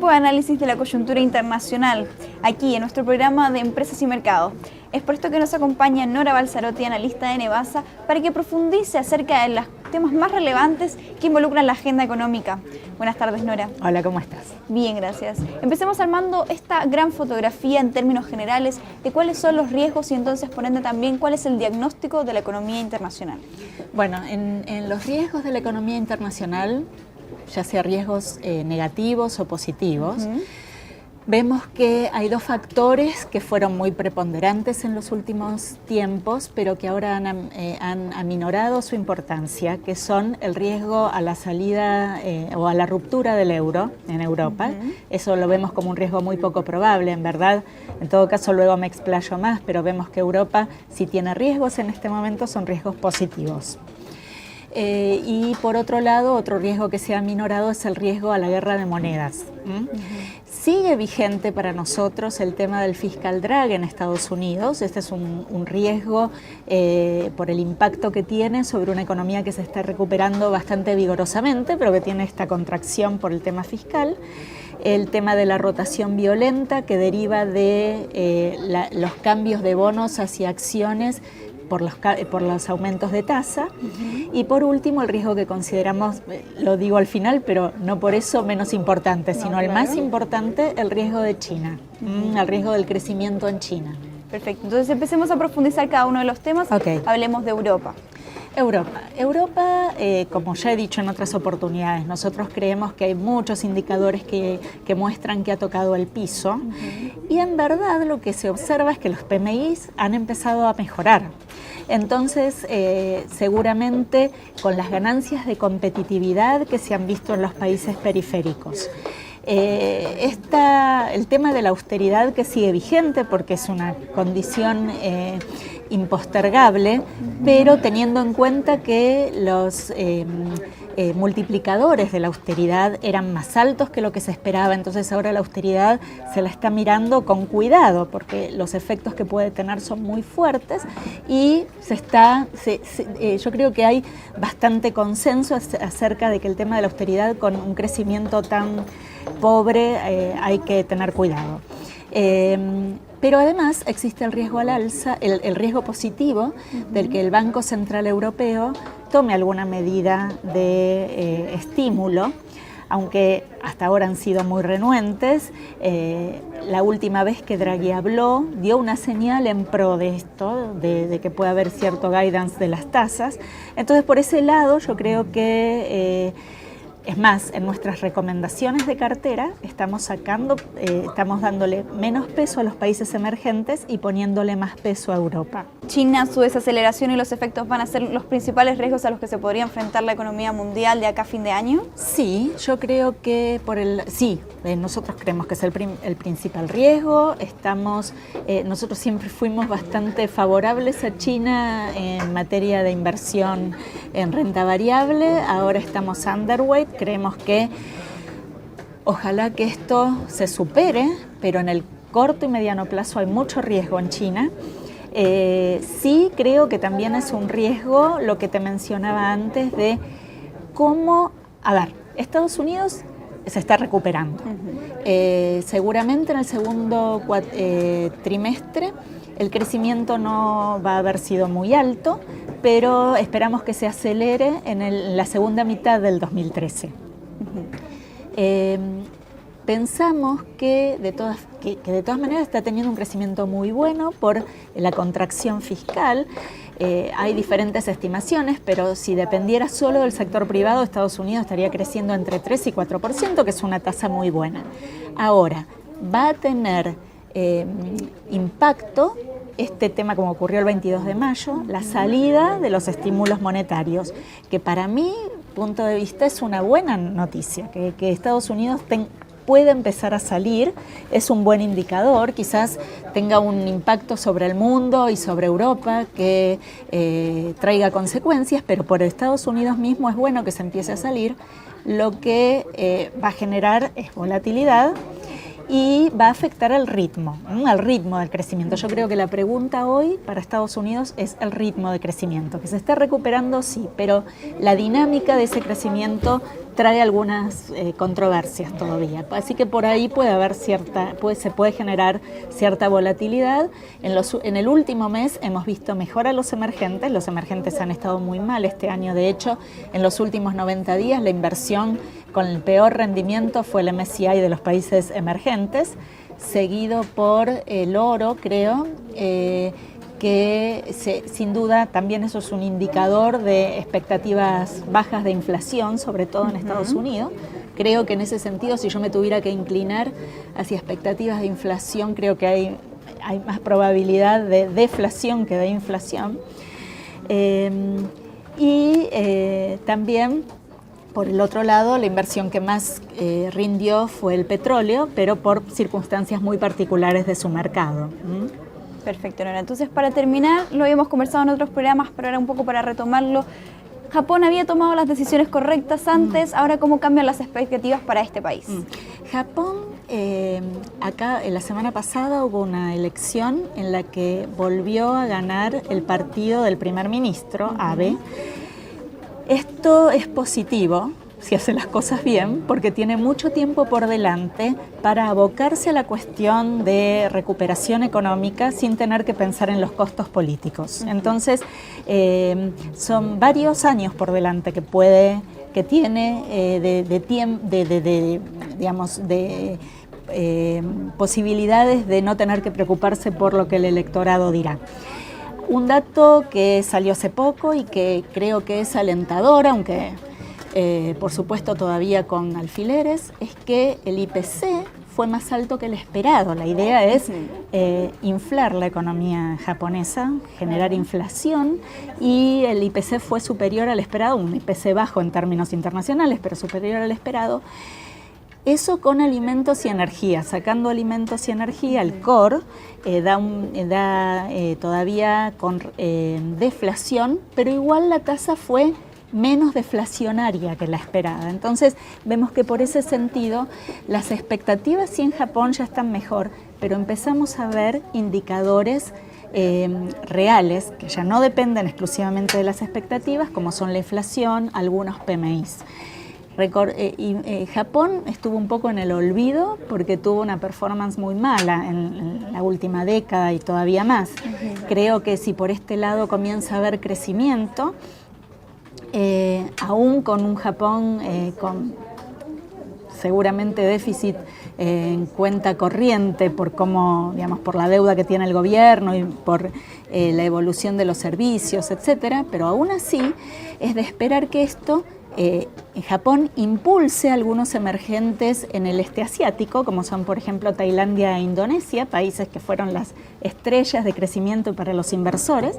nuevo análisis de la coyuntura internacional, aquí en nuestro programa de Empresas y Mercados. Es por esto que nos acompaña Nora Balzarotti, analista de Nevasa, para que profundice acerca de los temas más relevantes que involucran la agenda económica. Buenas tardes, Nora. Hola, ¿cómo estás? Bien, gracias. Empecemos armando esta gran fotografía en términos generales de cuáles son los riesgos y entonces, por ende, también cuál es el diagnóstico de la economía internacional. Bueno, en los riesgos de la economía internacional, ya sea riesgos negativos o positivos, vemos que hay dos factores que fueron muy preponderantes en los últimos tiempos, pero que ahora han aminorado su importancia, que son el riesgo a la salida o a la ruptura del euro en Europa. Eso lo vemos como un riesgo muy poco probable, en verdad. En todo caso, luego me explayo más, pero vemos que Europa, si tiene riesgos en este momento, son riesgos positivos. Y por otro lado, otro riesgo que se ha aminorado es el riesgo a la guerra de monedas. Sigue vigente para nosotros el tema del fiscal drag en Estados Unidos. Este es un riesgo por el impacto que tiene sobre una economía que se está recuperando bastante vigorosamente, pero que tiene esta contracción por el tema fiscal. El tema de la rotación violenta que deriva de los cambios de bonos hacia acciones por los aumentos de tasa. Y por último, el riesgo que consideramos, lo digo al final, pero no por eso menos importante, sino el más importante, el riesgo de China, el riesgo del crecimiento en China. Perfecto, entonces empecemos a profundizar cada uno de los temas. Hablemos de Europa. Europa, como ya he dicho en otras oportunidades, nosotros creemos que hay muchos indicadores que muestran que ha tocado el piso y en verdad lo que se observa es que los PMIs han empezado a mejorar. Entonces, seguramente con las ganancias de competitividad que se han visto en los países periféricos. El tema de la austeridad que sigue vigente porque es una condición impostergable, pero teniendo en cuenta que los multiplicadores de la austeridad eran más altos que lo que se esperaba, entonces ahora la austeridad se la está mirando con cuidado porque los efectos que puede tener son muy fuertes y yo creo que hay bastante consenso acerca de que el tema de la austeridad con un crecimiento tan pobre hay que tener cuidado. Pero además existe el riesgo al alza, el riesgo positivo del que el Banco Central Europeo tome alguna medida de estímulo, aunque hasta ahora han sido muy renuentes. La última vez que Draghi habló dio una señal en pro de esto, de que puede haber cierto guidance de las tasas. Entonces por ese lado yo creo que es más, en nuestras recomendaciones de cartera estamos dándole menos peso a los países emergentes y poniéndole más peso a Europa. China, su desaceleración y los efectos van a ser los principales riesgos a los que se podría enfrentar la economía mundial de acá a fin de año. Sí, yo creo que nosotros creemos que es el principal riesgo. Nosotros siempre fuimos bastante favorables a China en materia de inversión en renta variable. Ahora estamos underweight. Creemos que ojalá que esto se supere, pero en el corto y mediano plazo hay mucho riesgo en China. Sí creo que también es un riesgo lo que te mencionaba antes de cómo, Estados Unidos se está recuperando. Seguramente en el segundo trimestre el crecimiento no va a haber sido muy alto, pero esperamos que se acelere en la segunda mitad del 2013. Pensamos que de todas maneras está teniendo un crecimiento muy bueno por la contracción fiscal. Hay diferentes estimaciones, pero si dependiera solo del sector privado, Estados Unidos estaría creciendo entre 3 y 4%, que es una tasa muy buena. Ahora, va a tener impacto este tema, como ocurrió el 22 de mayo, la salida de los estímulos monetarios, que para mi punto de vista es una buena noticia, que Estados Unidos puede empezar a salir, es un buen indicador, quizás tenga un impacto sobre el mundo y sobre Europa que traiga consecuencias, pero por Estados Unidos mismo es bueno que se empiece a salir, lo que va a generar es volatilidad y va a afectar al ritmo del crecimiento. Yo creo que la pregunta hoy para Estados Unidos es el ritmo de crecimiento, que se está recuperando, sí, pero la dinámica de ese crecimiento trae algunas controversias todavía. Así que por ahí puede haber se puede generar cierta volatilidad. En el último mes hemos visto mejor a los emergentes han estado muy mal este año. De hecho, en los últimos 90 días la inversión con el peor rendimiento fue el MSCI de los países emergentes, seguido por el oro, creo, que sin duda también eso es un indicador de expectativas bajas de inflación, sobre todo en Estados Unidos. Creo que en ese sentido, si yo me tuviera que inclinar hacia expectativas de inflación, creo que hay más probabilidad de deflación que de inflación. También, por el otro lado, la inversión que más rindió fue el petróleo, pero por circunstancias muy particulares de su mercado. Perfecto, Nora. Entonces, para terminar, lo habíamos conversado en otros programas, pero ahora un poco para retomarlo. Japón había tomado las decisiones correctas antes, ahora ¿cómo cambian las expectativas para este país? Japón, acá la semana pasada hubo una elección en la que volvió a ganar el partido del primer ministro, Abe. Esto es positivo, si hace las cosas bien, porque tiene mucho tiempo por delante para abocarse a la cuestión de recuperación económica sin tener que pensar en los costos políticos. Entonces, son varios años por delante que tiene posibilidades de no tener que preocuparse por lo que el electorado dirá. Un dato que salió hace poco y que creo que es alentador, aunque por supuesto todavía con alfileres, es que el IPC fue más alto que el esperado. La idea es inflar la economía japonesa, generar inflación, y el IPC fue superior al esperado, un IPC bajo en términos internacionales, pero superior al esperado. Eso con alimentos y energía, sacando alimentos y energía, el core da todavía con deflación, pero igual la tasa fue menos deflacionaria que la esperada. Entonces vemos que por ese sentido las expectativas sí en Japón ya están mejor, pero empezamos a ver indicadores reales que ya no dependen exclusivamente de las expectativas, como son la inflación, algunos PMIs. Japón estuvo un poco en el olvido porque tuvo una performance muy mala en la última década y todavía más. Creo que si por este lado comienza a haber crecimiento, aún con un Japón con seguramente déficit en cuenta corriente por por la deuda que tiene el gobierno y por la evolución de los servicios, etcétera, pero aún así es de esperar que esto en Japón impulse a algunos emergentes en el este asiático, como son por ejemplo Tailandia e Indonesia, países que fueron las estrellas de crecimiento para los inversores,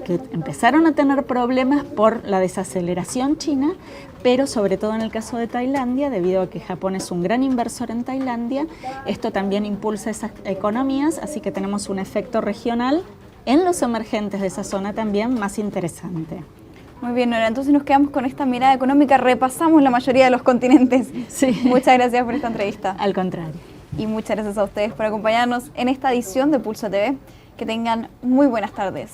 que empezaron a tener problemas por la desaceleración china, pero sobre todo en el caso de Tailandia, debido a que Japón es un gran inversor en Tailandia, esto también impulsa esas economías, así que tenemos un efecto regional en los emergentes de esa zona también más interesante. Muy bien, Nora, entonces nos quedamos con esta mirada económica, repasamos la mayoría de los continentes. Sí. Muchas gracias por esta entrevista. Al contrario. Y muchas gracias a ustedes por acompañarnos en esta edición de Pulso TV. Que tengan muy buenas tardes.